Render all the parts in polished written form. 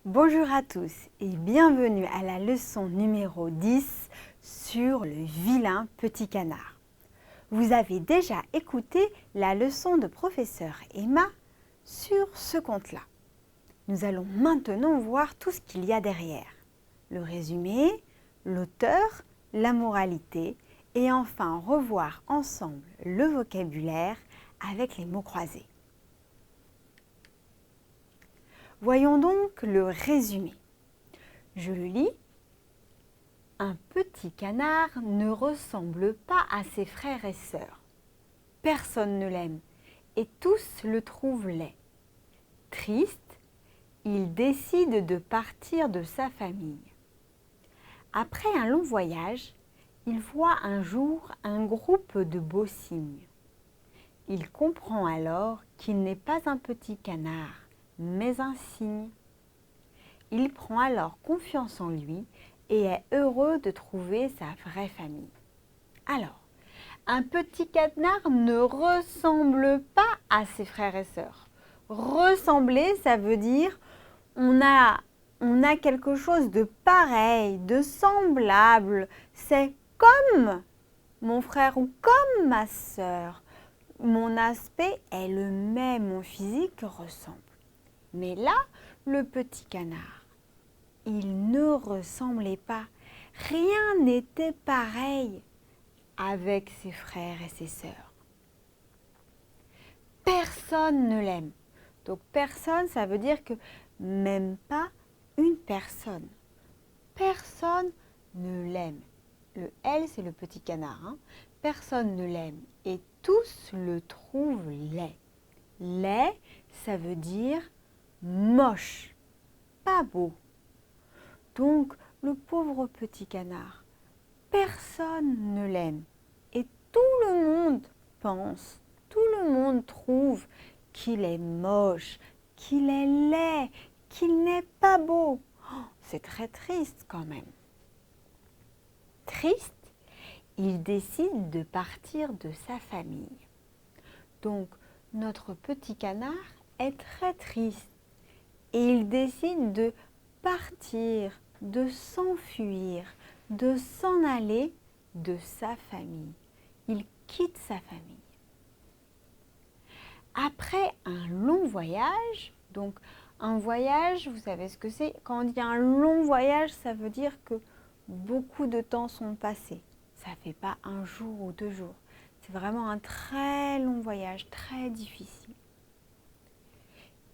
Bonjour à tous et bienvenue à la leçon numéro 10 sur le vilain petit canard. Vous avez déjà écouté la leçon de professeur Emma sur ce conte-là. Nous allons maintenant voir tout ce qu'il y a derrière. Le résumé, l'auteur, la moralité et enfin revoir ensemble le vocabulaire avec les mots croisés. Voyons donc le résumé. Je le lis. Un petit canard ne ressemble pas à ses frères et sœurs. Personne ne l'aime et tous le trouvent laid. Triste, il décide de partir de sa famille. Après un long voyage, il voit un jour un groupe de beaux cygnes. Il comprend alors qu'il n'est pas un petit canard, mais un cygne. Il prend alors confiance en lui et est heureux de trouver sa vraie famille. Alors, un petit canard ne ressemble pas à ses frères et sœurs. Ressembler, ça veut dire on a quelque chose de pareil, de semblable. C'est comme mon frère ou comme ma sœur. Mon aspect est le même, mon physique ressemble. Mais là, le petit canard, il ne ressemblait pas. Rien n'était pareil avec ses frères et ses sœurs. Personne ne l'aime. Donc personne, ça veut dire que même pas une personne. Personne ne l'aime. Le L, c'est le petit canard. Hein. Personne ne l'aime et tous le trouvent laid. Laid, ça veut dire moche, pas beau. Donc, le pauvre petit canard, personne ne l'aime. Et tout le monde pense, tout le monde trouve qu'il est moche, qu'il est laid, qu'il n'est pas beau. Oh, c'est très triste quand même. Triste, il décide de partir de sa famille. Donc, notre petit canard est très triste et il décide de partir, de s'enfuir, de s'en aller de sa famille. Il quitte sa famille. Après un long voyage, donc un voyage, vous savez ce que c'est? Quand on dit un long voyage, ça veut dire que beaucoup de temps sont passés. Ça ne fait pas un jour ou 2 jours. C'est vraiment un très long voyage, très difficile.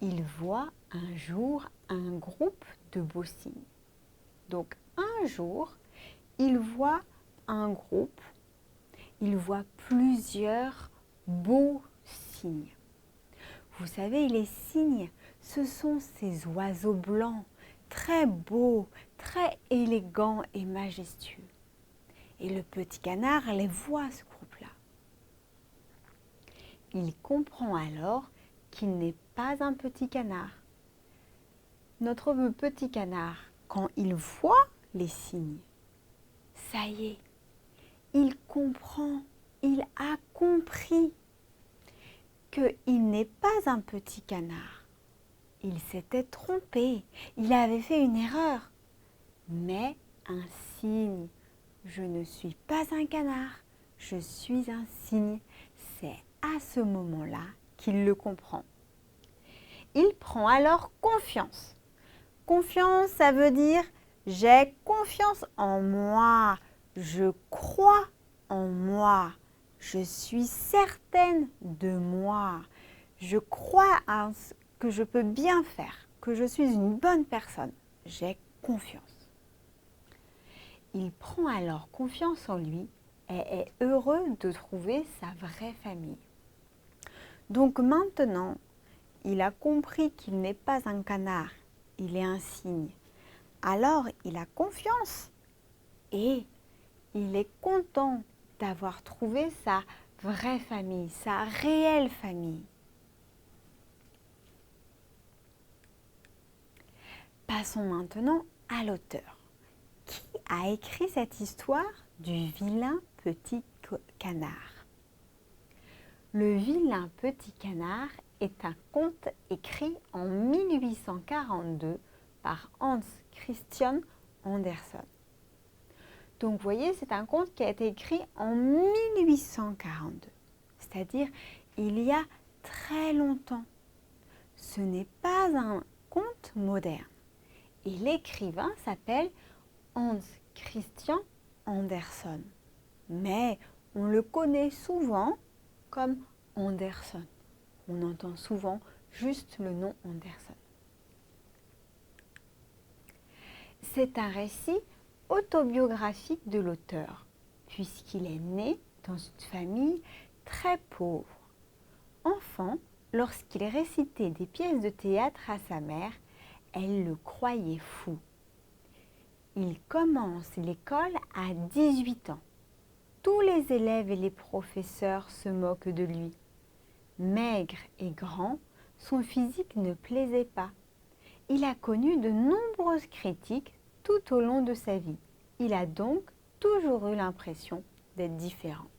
Il voit un jour un groupe de beaux cygnes. Donc un jour, il voit un groupe, il voit plusieurs beaux cygnes. Vous savez, les cygnes, ce sont ces oiseaux blancs, très beaux, très élégants et majestueux. Et le petit canard les voit, ce groupe-là. Il comprend alors qu'il n'est pas un petit canard. Notre petit canard, quand il voit les cygnes, ça y est, il comprend, il a compris qu'il n'est pas un petit canard. Il s'était trompé, il avait fait une erreur. Mais un cygne, je ne suis pas un canard, je suis un cygne. C'est à ce moment-là qu'il le comprend. Il prend alors confiance. Confiance, ça veut dire j'ai confiance en moi, je crois en moi, je suis certaine de moi, je crois que je peux bien faire, que je suis une bonne personne, j'ai confiance. Il prend alors confiance en lui et est heureux de trouver sa vraie famille. Donc maintenant, il a compris qu'il n'est pas un canard, il est un cygne. Alors il a confiance et il est content d'avoir trouvé sa vraie famille, sa réelle famille. Passons maintenant à l'auteur. Qui a écrit cette histoire du vilain petit canard? Le vilain petit canard est un conte écrit en 1842 par Hans Christian Andersen. Donc vous voyez, c'est un conte qui a été écrit en 1842, c'est-à-dire il y a très longtemps. Ce n'est pas un conte moderne. Et l'écrivain s'appelle Hans Christian Andersen. Mais on le connaît souvent comme Andersen. On entend souvent juste le nom Andersen. C'est un récit autobiographique de l'auteur, puisqu'il est né dans une famille très pauvre. Enfant, lorsqu'il récitait des pièces de théâtre à sa mère, elle le croyait fou. Il commence l'école à 18 ans. Tous les élèves et les professeurs se moquent de lui. Maigre et grand, son physique ne plaisait pas. Il a connu de nombreuses critiques tout au long de sa vie. Il a donc toujours eu l'impression d'être différent.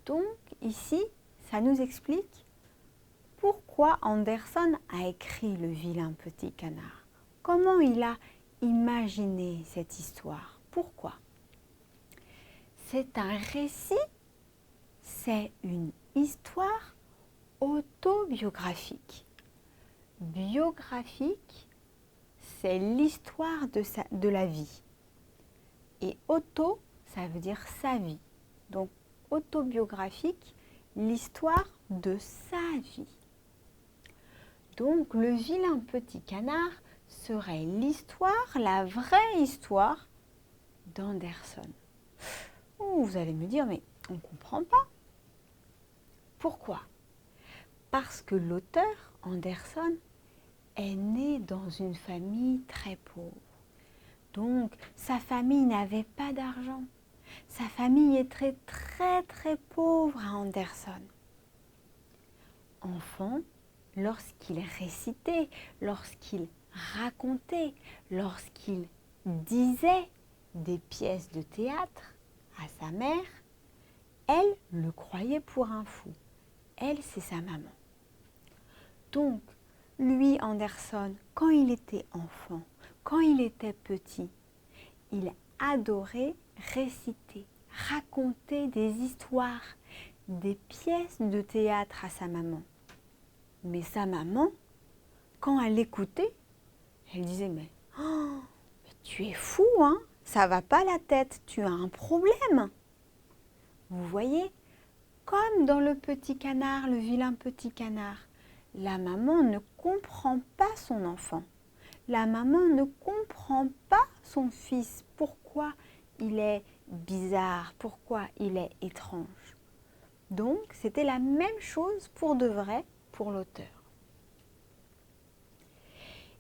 Donc ici, ça nous explique pourquoi Andersen a écrit Le vilain petit canard. Comment il a imaginé cette histoire? Pourquoi? C'est un récit, c'est une histoire autobiographique. Biographique, c'est l'histoire de la vie. Et auto, ça veut dire sa vie. Donc autobiographique, l'histoire de sa vie. Donc le vilain petit canard serait l'histoire, la vraie histoire d'Andersen. Vous allez me dire, mais on ne comprend pas. Pourquoi? Parce que l'auteur, Andersen, est né dans une famille très pauvre. Donc, sa famille n'avait pas d'argent. Sa famille était très pauvre à Andersen. Enfant, lorsqu'il récitait, lorsqu'il racontait, lorsqu'il disait des pièces de théâtre à sa mère, elle le croyait pour un fou. Elle, c'est sa maman. Donc, lui, Andersen, quand il était enfant, quand il était petit, il adorait réciter, raconter des histoires, des pièces de théâtre à sa maman. Mais sa maman, quand elle l'écoutait, elle disait mais tu es fou, hein? Ça va pas la tête, tu as un problème. Vous voyez, comme dans le petit canard, le vilain petit canard, la maman ne comprend pas son enfant. La maman ne comprend pas son fils. Pourquoi il est bizarre? Pourquoi il est étrange? Donc, c'était la même chose pour de vrai pour l'auteur.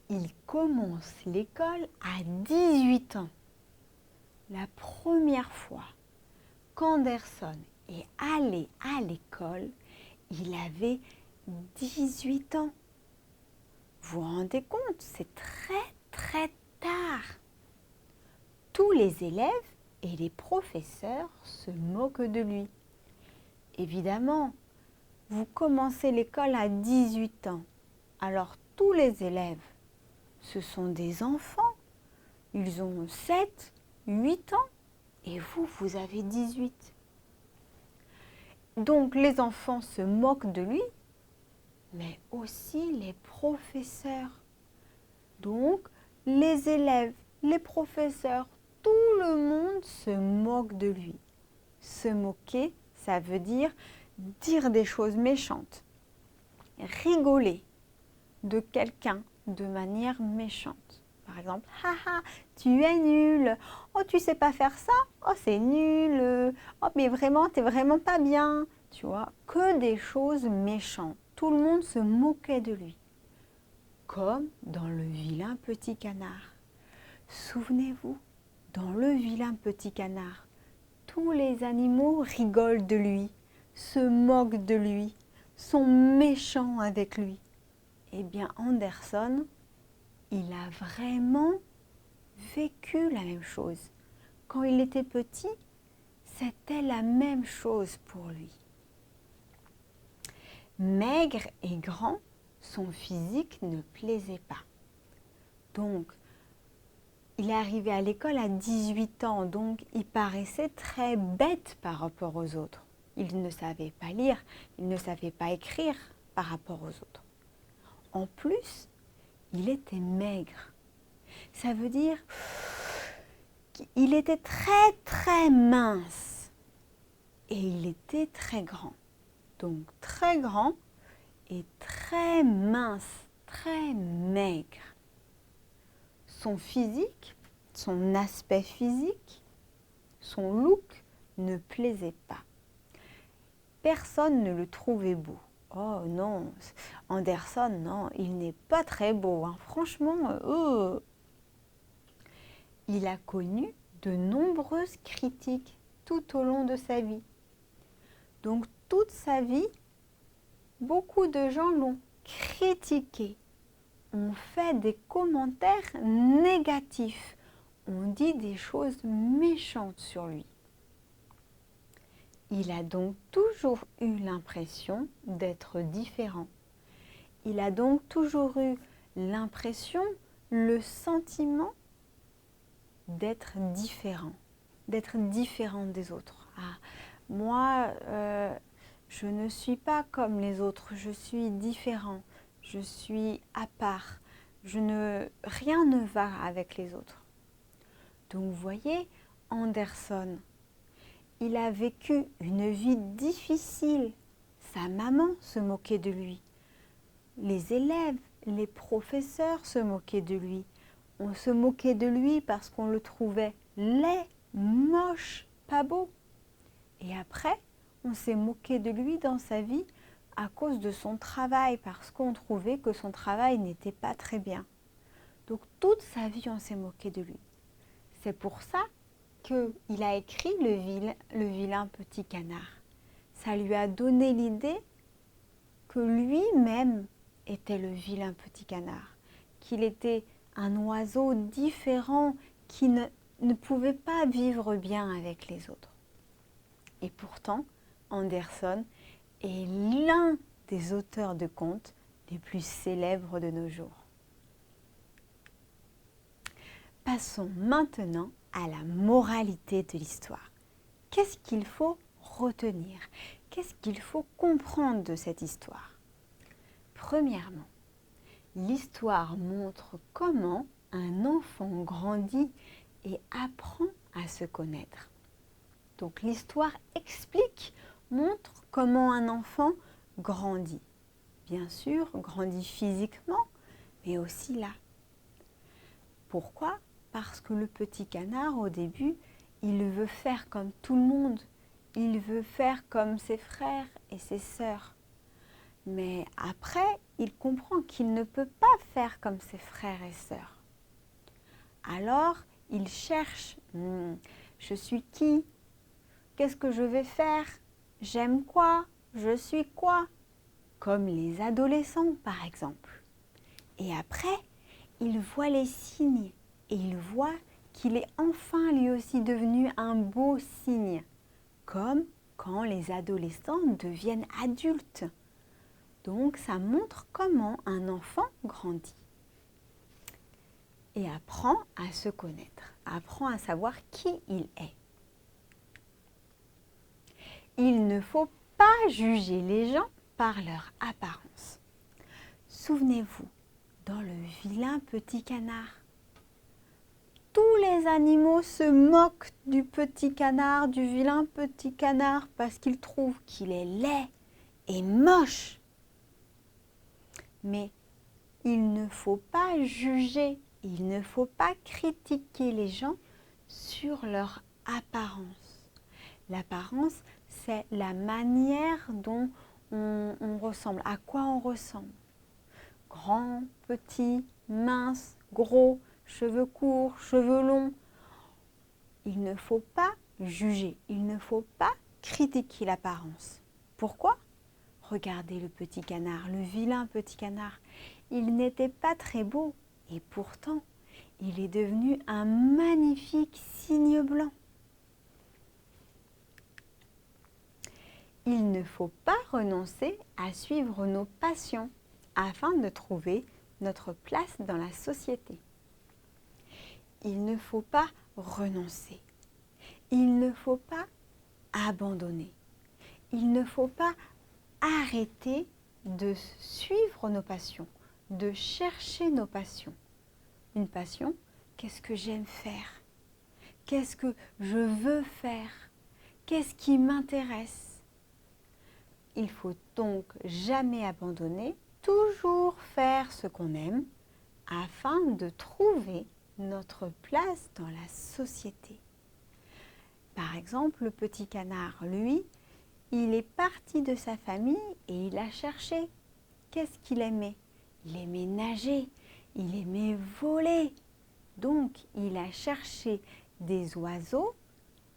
Il commence l'école à 18 ans. La première fois qu'Andersen est allé à l'école, il avait 18 ans. Vous vous rendez compte, c'est très tard. Tous les élèves et les professeurs se moquent de lui. Évidemment, vous commencez l'école à 18 ans. Alors tous les élèves, ce sont des enfants. Ils ont 7, 8 ans et vous, vous avez 18. Donc les enfants se moquent de lui, mais aussi les professeurs. Donc les élèves, les professeurs, tout le monde se moque de lui. Se moquer, ça veut dire des choses méchantes. Rigoler de quelqu'un de manière méchante. Par exemple, haha, tu es nul. Oh, tu sais pas faire ça. Oh, c'est nul. Oh, mais vraiment, t'es vraiment pas bien. Tu vois, que des choses méchantes. Tout le monde se moquait de lui. Comme dans le vilain petit canard. Souvenez-vous, dans le vilain petit canard, tous les animaux rigolent de lui, se moquent de lui, sont méchants avec lui. Eh bien, Andersen, il a vraiment vécu la même chose. Quand il était petit, c'était la même chose pour lui. Maigre et grand, son physique ne plaisait pas. Donc, il est arrivé à l'école à 18 ans, donc il paraissait très bête par rapport aux autres. Il ne savait pas lire, il ne savait pas écrire par rapport aux autres. En plus, il était maigre. Ça veut dire qu'il était très très mince et il était très grand. Donc très grand et très mince, très maigre. Son physique, son aspect physique, son look ne plaisait pas. Personne ne le trouvait beau. Oh non, Anderson, non, il n'est pas très beau, hein. Franchement, Il a connu de nombreuses critiques tout au long de sa vie. Donc toute sa vie, beaucoup de gens l'ont critiqué, ont fait des commentaires négatifs, ont dit des choses méchantes sur lui. Il a donc toujours eu l'impression d'être différent. Il a donc toujours eu l'impression, le sentiment d'être différent des autres. Ah, moi, je ne suis pas comme les autres, je suis différent, je suis à part, rien ne va avec les autres. Donc vous voyez, Anderson, il a vécu une vie difficile. Sa maman se moquait de lui. Les élèves, les professeurs se moquaient de lui. On se moquait de lui parce qu'on le trouvait laid, moche, pas beau. Et après, on s'est moqué de lui dans sa vie à cause de son travail, parce qu'on trouvait que son travail n'était pas très bien. Donc toute sa vie, on s'est moqué de lui. C'est pour ça qu'il a écrit le vilain petit canard. Ça lui a donné l'idée que lui-même était le vilain petit canard, qu'il était un oiseau différent qui ne pouvait pas vivre bien avec les autres. Et pourtant, Anderson est l'un des auteurs de contes les plus célèbres de nos jours. Passons maintenant à la moralité de l'histoire. Qu'est-ce qu'il faut retenir? Qu'est-ce qu'il faut comprendre de cette histoire? Premièrement, l'histoire montre comment un enfant grandit et apprend à se connaître. Donc l'histoire explique, montre comment un enfant grandit. Bien sûr, grandit physiquement, mais aussi là. Pourquoi? Parce que le petit canard, au début, il veut faire comme tout le monde. Il veut faire comme ses frères et ses sœurs. Mais après, il comprend qu'il ne peut pas faire comme ses frères et sœurs. Alors, il cherche, je suis qui? Qu'est-ce que je vais faire? J'aime quoi? Je suis quoi? Comme les adolescents, par exemple. Et après, il voit les signes et il voit qu'il est enfin lui aussi devenu un beau signe, comme quand les adolescents deviennent adultes. Donc, ça montre comment un enfant grandit et apprend à se connaître, apprend à savoir qui il est. Il ne faut pas juger les gens par leur apparence. Souvenez-vous, dans le vilain petit canard, tous les animaux se moquent du petit canard, du vilain petit canard, parce qu'ils trouvent qu'il est laid et moche. Mais il ne faut pas juger, il ne faut pas critiquer les gens sur leur apparence. L'apparence, c'est la manière dont on ressemble, à quoi on ressemble. Grand, petit, mince, gros, cheveux courts, cheveux longs. Il ne faut pas juger, il ne faut pas critiquer l'apparence. Pourquoi? Regardez le petit canard, le vilain petit canard. Il n'était pas très beau et pourtant, il est devenu un magnifique cygne blanc. Il ne faut pas renoncer à suivre nos passions afin de trouver notre place dans la société. il ne faut pas renoncer. Il ne faut pas abandonner. Il ne faut pas arrêter de suivre nos passions, de chercher nos passions. Une passion, qu'est-ce que j'aime faire? Qu'est-ce que je veux faire? Qu'est-ce qui m'intéresse? Il faut donc jamais abandonner, toujours faire ce qu'on aime afin de trouver notre place dans la société. Par exemple, le petit canard, lui, il est parti de sa famille et il a cherché. Qu'est-ce qu'il aimait? Il aimait nager, il aimait voler. Donc, il a cherché des oiseaux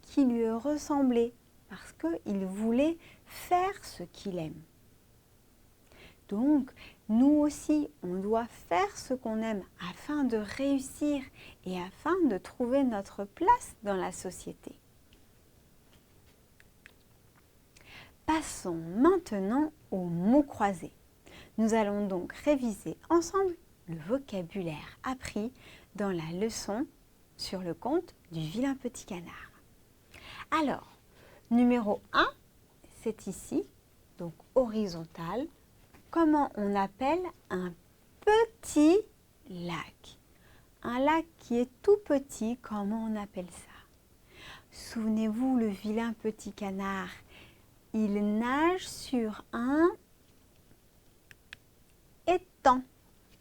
qui lui ressemblaient parce qu'il voulait faire ce qu'il aime. Donc, nous aussi, on doit faire ce qu'on aime afin de réussir et afin de trouver notre place dans la société. Passons maintenant aux mots croisés. Nous allons donc réviser ensemble le vocabulaire appris dans la leçon sur le conte du vilain petit canard. Alors, numéro 1, c'est ici, donc horizontal. Comment on appelle un petit lac? Un lac qui est tout petit, comment on appelle ça? Souvenez-vous, le vilain petit canard, il nage sur un étang.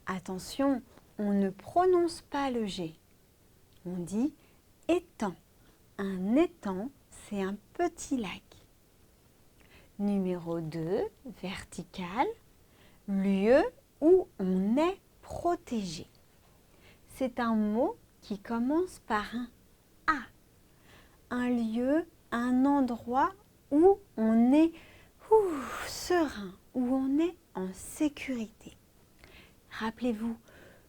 Attention, on ne prononce pas le G. On dit étang. Un étang, c'est un petit lac. Numéro 2, vertical, lieu où on est protégé. C'est un mot qui commence par un A. Un lieu, un endroit où on est serein, où on est en sécurité. Rappelez-vous,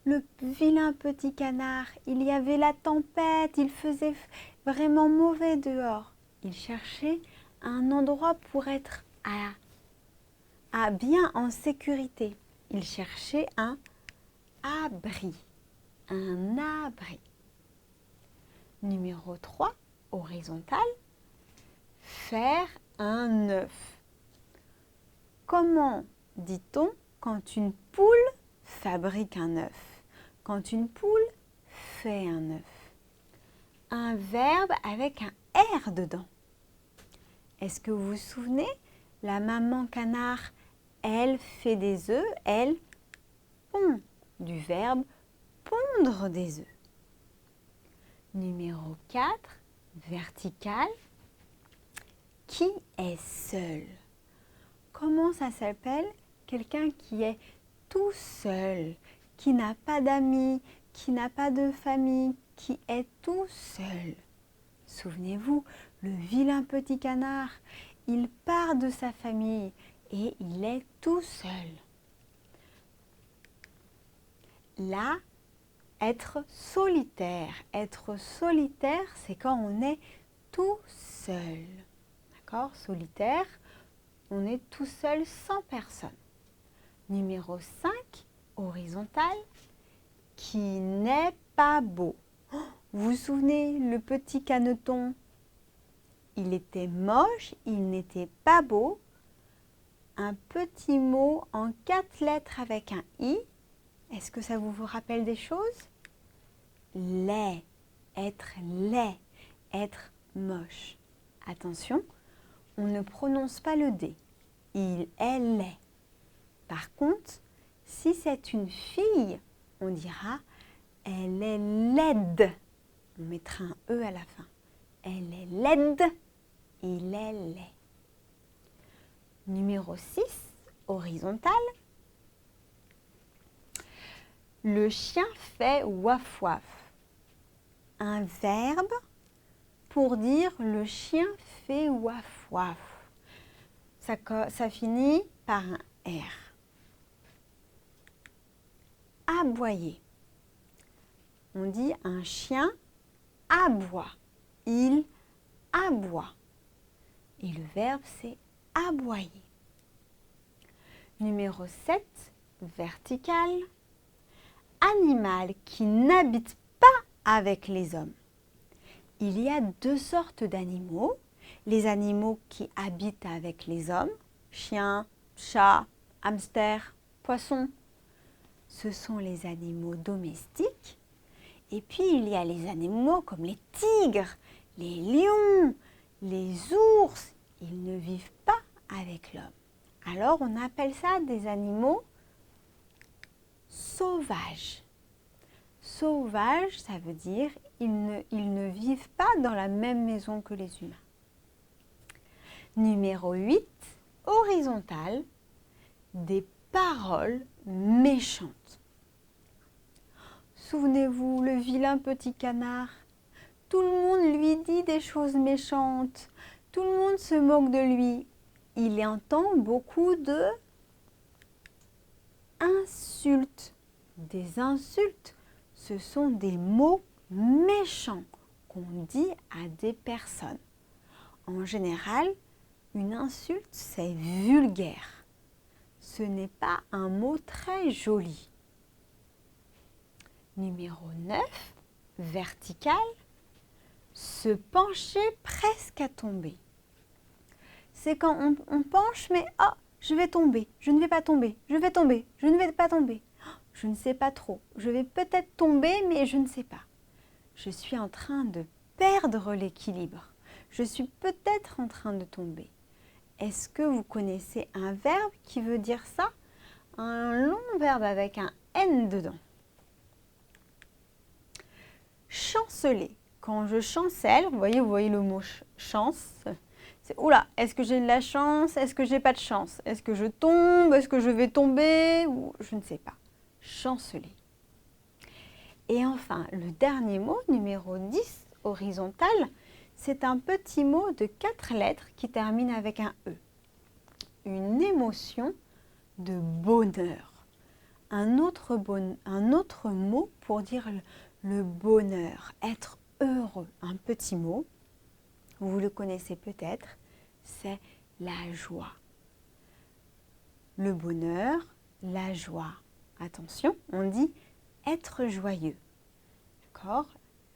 le vilain petit canard, il y avait la tempête, il faisait vraiment mauvais dehors. Il cherchait un endroit pour être bien en sécurité. Il cherchait un abri. Un abri. Numéro 3, horizontal, faire un œuf. Comment dit-on quand une poule fabrique un œuf? Quand une poule fait un œuf? Un verbe avec un R dedans. Est-ce que vous vous souvenez? La maman canard, elle fait des œufs, elle pond. Du verbe pondre des œufs. Numéro 4, vertical. Qui est seul? Comment ça s'appelle? Quelqu'un qui est tout seul, qui n'a pas d'amis, qui n'a pas de famille, qui est tout seul. Souvenez-vous, le vilain petit canard, il part de sa famille et il est tout seul. Là, être solitaire. Être solitaire, c'est quand on est tout seul. D'accord? Solitaire, on est tout seul sans personne. Numéro 5, horizontal, qui n'est pas beau. Vous vous souvenez, le petit caneton, il était moche, il n'était pas beau. Un petit mot en 4 lettres avec un i. Est-ce que ça vous rappelle des choses? Laid, être moche. Attention, on ne prononce pas le D. Il est laid. Par contre, si c'est une fille, on dira elle est laide. On mettra un E à la fin. Elle est laide, il est laid. Numéro 6, horizontal. Le chien fait waf waf. Un verbe pour dire le chien fait waf waf. Ça finit par un R. Aboyer. On dit un chien aboie. Il aboie. Et le verbe, c'est aboyer. Numéro 7, vertical. Animal qui n'habite pas avec les hommes. Il y a deux sortes d'animaux. Les animaux qui habitent avec les hommes, chiens, chats, hamsters, poissons. Ce sont les animaux domestiques. Et puis il y a les animaux comme les tigres, les lions, les ours. Ils ne vivent pas avec l'homme. Alors on appelle ça des animaux sauvages. Sauvages, ça veut dire ils ne vivent pas dans la même maison que les humains. Numéro 8, horizontal, des paroles méchantes. Souvenez-vous, le vilain petit canard, tout le monde lui dit des choses méchantes, tout le monde se moque de lui. Il entend beaucoup de insultes. Des insultes, ce sont des mots méchants qu'on dit à des personnes. En général, une insulte, c'est vulgaire. Ce n'est pas un mot très joli. Numéro 9, vertical, se pencher presque à tomber. C'est quand on penche, mais oh, je vais tomber, je ne vais pas tomber, je vais tomber, je ne vais pas tomber. Oh, je ne sais pas trop, je vais peut-être tomber, mais je ne sais pas. Je suis en train de perdre l'équilibre. Je suis peut-être en train de tomber. Est-ce que vous connaissez un verbe qui veut dire ça? Un long verbe avec un N dedans. Chanceler. Quand je chancelle, vous voyez le mot chance. C'est oula, est-ce que j'ai de la chance? Est-ce que j'ai pas de chance? Est-ce que je tombe? Est-ce que je vais tomber? Ou je ne sais pas. Chanceler. Et enfin, le dernier mot, numéro 10, horizontal, c'est un petit mot de 4 lettres qui termine avec un E. Une émotion de bonheur. Un autre mot pour dire le bonheur, être heureux. Un petit mot, vous le connaissez peut-être, c'est la joie. Le bonheur, la joie. Attention, on dit être joyeux. D'accord?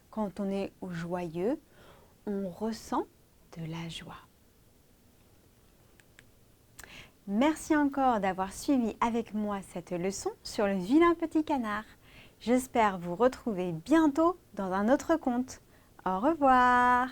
Quand on est joyeux, on ressent de la joie. Merci encore d'avoir suivi avec moi cette leçon sur le vilain petit canard. J'espère vous retrouver bientôt dans un autre conte. Au revoir!